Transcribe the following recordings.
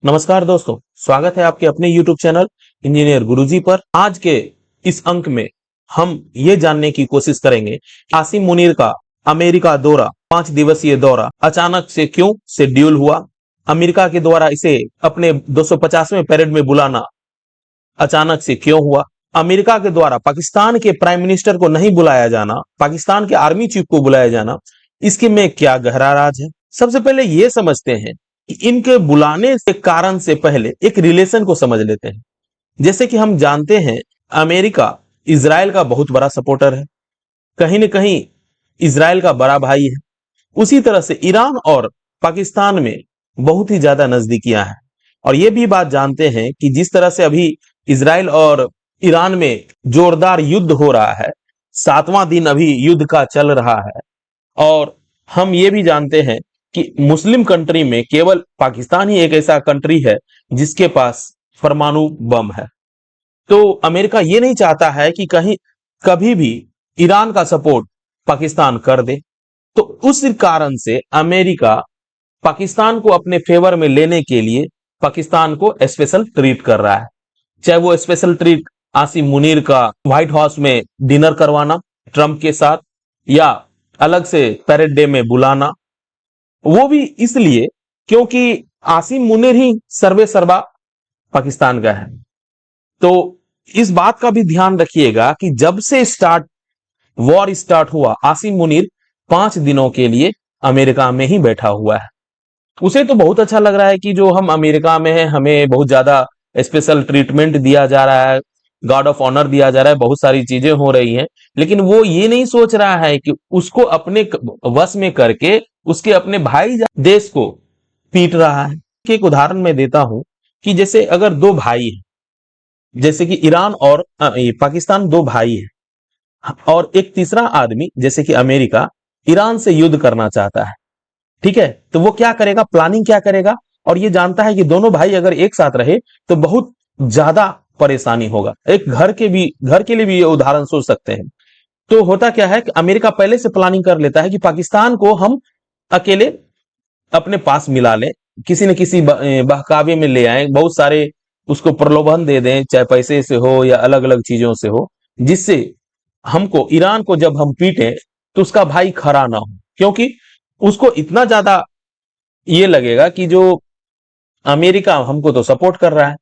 नमस्कार दोस्तों, स्वागत है आपके अपने YouTube चैनल इंजीनियर गुरुजी पर। आज के इस अंक में हम ये जानने की कोशिश करेंगे आसिम मुनीर का अमेरिका दौरा, 5 दिवसीय दौरा अचानक से क्यों शेड्यूल हुआ। अमेरिका के द्वारा इसे अपने 250वें पैरेड में बुलाना अचानक से क्यों हुआ। अमेरिका के द्वारा पाकिस्तान के प्राइम मिनिस्टर को नहीं बुलाया जाना, पाकिस्तान के आर्मी चीफ को बुलाया जाना, इसके में क्या गहरा राज है। सबसे पहले ये समझते हैं कि इनके बुलाने के कारण से पहले एक रिलेशन को समझ लेते हैं। जैसे कि हम जानते हैं अमेरिका इजराइल का बहुत बड़ा सपोर्टर है, कहीं न कहीं इजराइल का बड़ा भाई है। उसी तरह से ईरान और पाकिस्तान में बहुत ही ज्यादा नजदीकियां हैं और ये भी बात जानते हैं कि जिस तरह से अभी इजराइल और ईरान में जोरदार युद्ध हो रहा है, 7वां दिन अभी युद्ध का चल रहा है। और हम ये भी जानते हैं कि मुस्लिम कंट्री में केवल पाकिस्तान ही एक ऐसा कंट्री है जिसके पास परमाणु बम है। तो अमेरिका ये नहीं चाहता है कि कहीं कभी भी ईरान का सपोर्ट पाकिस्तान कर दे। तो उस कारण से अमेरिका पाकिस्तान को अपने फेवर में लेने के लिए पाकिस्तान को स्पेशल ट्रीट कर रहा है। चाहे वो स्पेशल ट्रीट आसिम मुनीर का व्हाइट हाउस में डिनर करवाना ट्रंप के साथ, या अलग से पैरेड डे में बुलाना, वो भी इसलिए क्योंकि आसिम मुनीर ही सर्वे सर्वा पाकिस्तान का है। तो इस बात का भी ध्यान रखिएगा कि जब से वॉर स्टार्ट हुआ, आसिम मुनीर 5 दिनों के लिए अमेरिका में ही बैठा हुआ है। उसे तो बहुत अच्छा लग रहा है कि जो हम अमेरिका में हैं, हमें बहुत ज्यादा स्पेशल ट्रीटमेंट दिया जा रहा है, गार्ड ऑफ ऑनर दिया जा रहा है, बहुत सारी चीजें हो रही हैं। लेकिन वो ये नहीं सोच रहा है कि उसको अपने वश में करके उसके अपने भाई देश को पीट रहा है। एक उदाहरण मैं देता हूं कि जैसे अगर दो भाई हैं, जैसे कि ईरान और पाकिस्तान दो भाई है और एक तीसरा आदमी जैसे कि अमेरिका ईरान से युद्ध करना चाहता है, ठीक है, तो वो क्या करेगा, प्लानिंग क्या करेगा, और ये जानता है कि दोनों भाई अगर एक साथ रहे तो बहुत ज्यादा परेशानी होगा। एक घर के लिए भी ये उदाहरण सोच सकते हैं। तो होता क्या है कि अमेरिका पहले से प्लानिंग कर लेता है कि पाकिस्तान को हम अकेले अपने पास मिला लें, किसी न किसी बहकावे में ले आए, बहुत सारे उसको प्रलोभन दे दें, चाहे पैसे से हो या अलग अलग चीजों से हो, जिससे हमको ईरान को जब हम पीटे तो उसका भाई खड़ा ना हो। क्योंकि उसको इतना ज्यादा ये लगेगा कि जो अमेरिका हमको तो सपोर्ट कर रहा है।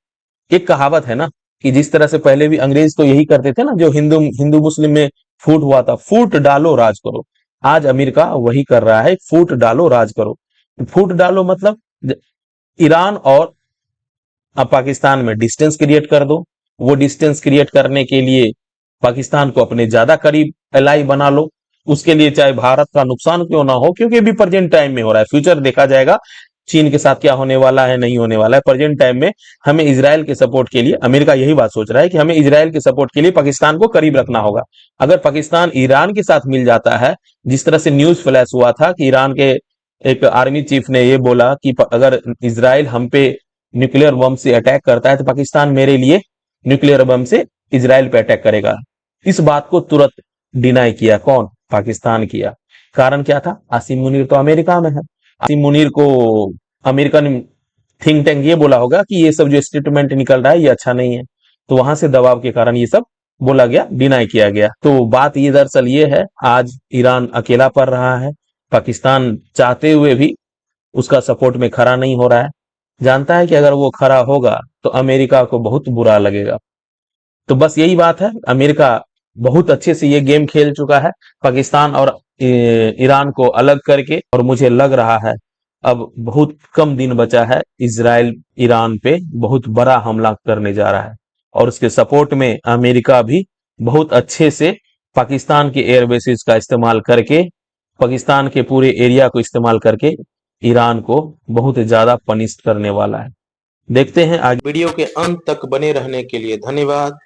एक कहावत है ना कि जिस तरह से पहले भी अंग्रेज तो यही करते थे ना, जो हिंदू मुस्लिम में फूट हुआ था, फूट डालो राज करो। आज अमेरिका वही कर रहा है, फूट डालो राज करो। फूट डालो मतलब ईरान और पाकिस्तान में डिस्टेंस क्रिएट कर दो। वो डिस्टेंस क्रिएट करने के लिए पाकिस्तान को अपने ज्यादा करीब एलाई बना लो। उसके लिए चाहे भारत का नुकसान क्यों ना हो, क्योंकि अभी प्रेजेंट टाइम में हो रहा है, फ्यूचर देखा जाएगा चीन के साथ क्या होने वाला है, नहीं होने वाला है। प्रेजेंट टाइम में हमें इजराइल के सपोर्ट के लिए, अमेरिका यही बात सोच रहा है कि हमें इजराइल के सपोर्ट के लिए पाकिस्तान को करीब रखना होगा। अगर पाकिस्तान ईरान के साथ मिल जाता है, जिस तरह से न्यूज फ्लैश हुआ था कि ईरान के एक आर्मी चीफ ने ये बोला कि अगर इजराइल हम पे न्यूक्लियर बम से अटैक करता है तो पाकिस्तान मेरे लिए न्यूक्लियर बम से इजराइल पे अटैक करेगा। इस बात को तुरंत डिनाई किया, कौन? पाकिस्तान किया। कारण क्या था? आसिम मुनीर तो अमेरिका में है। आसिम मुनीर को अमेरिकन थिंक टैंक ये बोला होगा कि ये सब जो स्टेटमेंट निकल रहा है ये अच्छा नहीं है, तो वहां से दबाव के कारण ये सब बोला गया, डिनाई किया गया। तो बात ये दरअसल ये है, आज ईरान अकेला पड़ रहा है, पाकिस्तान चाहते हुए भी उसका सपोर्ट में खड़ा नहीं हो रहा है। जानता है कि अगर वो खड़ा होगा तो अमेरिका को बहुत बुरा लगेगा। तो बस यही बात है, अमेरिका बहुत अच्छे से ये गेम खेल चुका है पाकिस्तान और ईरान को अलग करके, और मुझे लग रहा है अब बहुत कम दिन बचा है, इजराइल ईरान पे बहुत बड़ा हमला करने जा रहा है और उसके सपोर्ट में अमेरिका भी बहुत अच्छे से पाकिस्तान के एयरबेसिस का इस्तेमाल करके, पाकिस्तान के पूरे एरिया को इस्तेमाल करके ईरान को बहुत ज्यादा पनिश करने वाला है। देखते हैं। आज वीडियो के अंत तक बने रहने के लिए धन्यवाद।